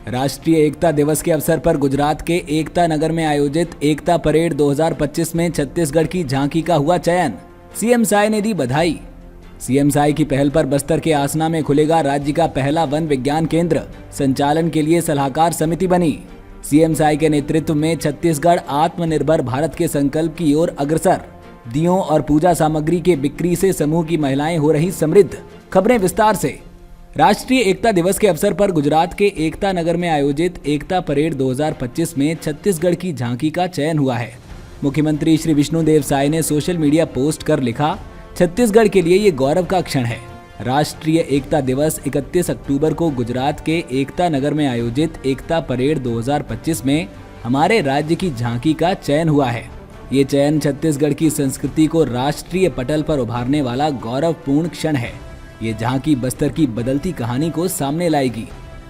राष्ट्रीय एकता दिवस के अवसर पर गुजरात के एकता नगर में आयोजित एकता परेड 2025 में छत्तीसगढ़ की झांकी का हुआ चयन। सीएम साय ने दी बधाई। सीएम साय की पहल पर बस्तर के आसना में खुलेगा राज्य का पहला वन विज्ञान केंद्र। संचालन के लिए सलाहकार समिति बनी। सीएम साय के नेतृत्व में छत्तीसगढ़ आत्मनिर्भर भारत के संकल्प की ओर अग्रसर। दियों और पूजा सामग्री के बिक्री से समूह की महिलाएं हो रही समृद्ध। खबरें विस्तार से। राष्ट्रीय एकता दिवस के अवसर पर गुजरात के एकता नगर में आयोजित एकता परेड 2025 में छत्तीसगढ़ की झांकी का चयन हुआ है। मुख्यमंत्री श्री विष्णुदेव साय ने सोशल मीडिया पोस्ट कर लिखा, छत्तीसगढ़ के लिए ये गौरव का क्षण है। राष्ट्रीय एकता दिवस 31 अक्टूबर को गुजरात के एकता नगर में आयोजित एकता परेड 2025 में हमारे राज्य की झांकी का चयन हुआ है। ये चयन छत्तीसगढ़ की संस्कृति को राष्ट्रीय पटल पर उभारने वाला गौरवपूर्ण क्षण है। ये झांकी बस्तर की बदलती कहानी को सामने लाएगी।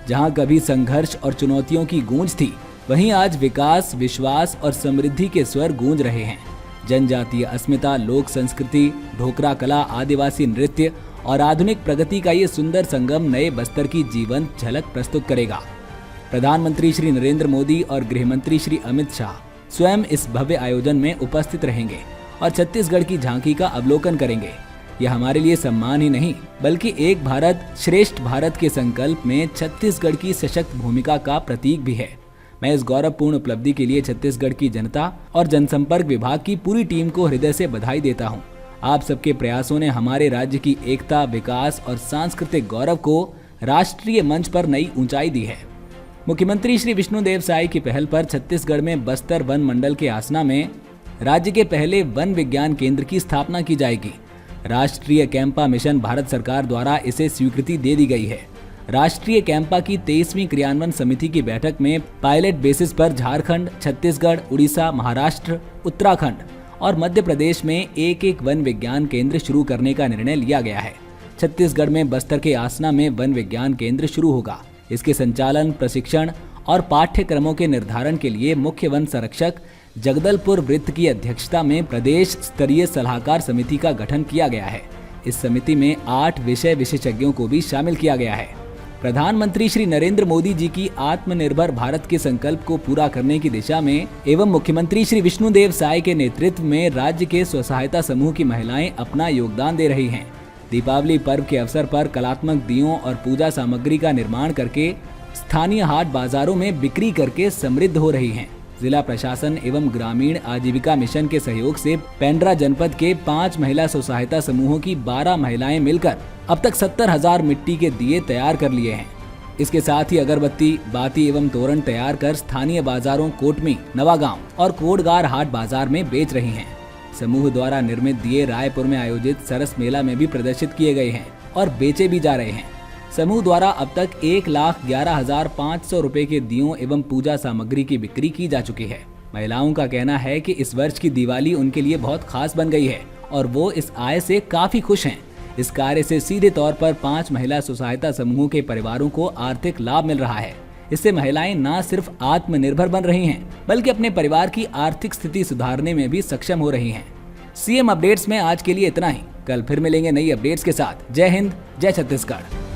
जहां कभी संघर्ष और चुनौतियों की गूंज थी, वहीं आज विकास, विश्वास और समृद्धि के स्वर गूंज रहे हैं। जनजातीय अस्मिता, लोक संस्कृति, ढोकरा कला, आदिवासी नृत्य और आधुनिक प्रगति का ये सुंदर संगम नए बस्तर की जीवंत झलक प्रस्तुत करेगा। प्रधानमंत्री श्री नरेंद्र मोदी और गृह मंत्री श्री अमित शाह स्वयं इस भव्य आयोजन में उपस्थित रहेंगे और छत्तीसगढ़ की झांकी का अवलोकन करेंगे। यह हमारे लिए सम्मान ही नहीं, बल्कि एक भारत श्रेष्ठ भारत के संकल्प में छत्तीसगढ़ की सशक्त भूमिका का प्रतीक भी है। मैं इस गौरवपूर्ण उपलब्धि के लिए छत्तीसगढ़ की जनता और जनसंपर्क विभाग की पूरी टीम को हृदय से बधाई देता हूं। आप सबके प्रयासों ने हमारे राज्य की एकता, विकास और सांस्कृतिक गौरव को राष्ट्रीय मंच पर नई ऊंचाई दी है। मुख्यमंत्री श्री विष्णुदेव साय की पहल पर छत्तीसगढ़ में बस्तर वन मंडल के आसना में राज्य के पहले वन विज्ञान केंद्र की स्थापना की जाएगी। राष्ट्रीय कैंपा मिशन भारत सरकार द्वारा इसे स्वीकृति दे दी गई है। राष्ट्रीय कैंपा की 23वीं क्रियान्वयन समिति की बैठक में पायलट बेसिस पर झारखंड, छत्तीसगढ़, उड़ीसा, महाराष्ट्र, उत्तराखंड और मध्य प्रदेश में एक वन विज्ञान केंद्र शुरू करने का निर्णय लिया गया है। छत्तीसगढ़ में बस्तर के आसना में वन विज्ञान केंद्र शुरू होगा। इसके संचालन, प्रशिक्षण और पाठ्यक्रमों के निर्धारण के लिए मुख्य वन संरक्षक जगदलपुर वृत्त की अध्यक्षता में प्रदेश स्तरीय सलाहकार समिति का गठन किया गया है। इस समिति में 8 विषय विशेषज्ञों को भी शामिल किया गया है। प्रधानमंत्री श्री नरेंद्र मोदी जी की आत्मनिर्भर भारत के संकल्प को पूरा करने की दिशा में एवं मुख्यमंत्री श्री विष्णुदेव साय के नेतृत्व में राज्य के स्वसहायता समूह की महिलाएं अपना योगदान दे रही हैं। दीपावली पर्व के अवसर पर कलात्मक दियों और पूजा सामग्री का निर्माण करके स्थानीय हाट बाजारों में बिक्री करके समृद्ध हो रही हैं। जिला प्रशासन एवं ग्रामीण आजीविका मिशन के सहयोग से पेंड्रा जनपद के 5 महिला स्वसहायता समूहों की 12 महिलाएं मिलकर अब तक 70,000 मिट्टी के दिए तैयार कर लिए हैं। इसके साथ ही अगरबत्ती, बाती एवं तोरण तैयार कर स्थानीय बाजारों कोटमी, नवागांव और कोटगार हाट बाजार में बेच रही हैं। समूह द्वारा निर्मित दिए रायपुर में आयोजित सरस मेला में भी प्रदर्शित किए गए हैं और बेचे भी जा रहे हैं। समूह द्वारा अब तक 1,11,500 रुपए के दियों एवं पूजा सामग्री की बिक्री की जा चुकी है। महिलाओं का कहना है कि इस वर्ष की दिवाली उनके लिए बहुत खास बन गई है और वो इस आय से काफी खुश हैं। इस कार्य से सीधे तौर पर 5 महिला स्वसहायता समूहों के परिवारों को आर्थिक लाभ मिल रहा है। इससे महिलाएं न सिर्फ आत्मनिर्भर बन रही हैं, बल्कि अपने परिवार की आर्थिक स्थिति सुधारने में भी सक्षम हो रही हैं। सीएम अपडेट्स में आज के लिए इतना ही। कल फिर मिलेंगे नई अपडेट्स के साथ। जय हिंद, जय छत्तीसगढ़।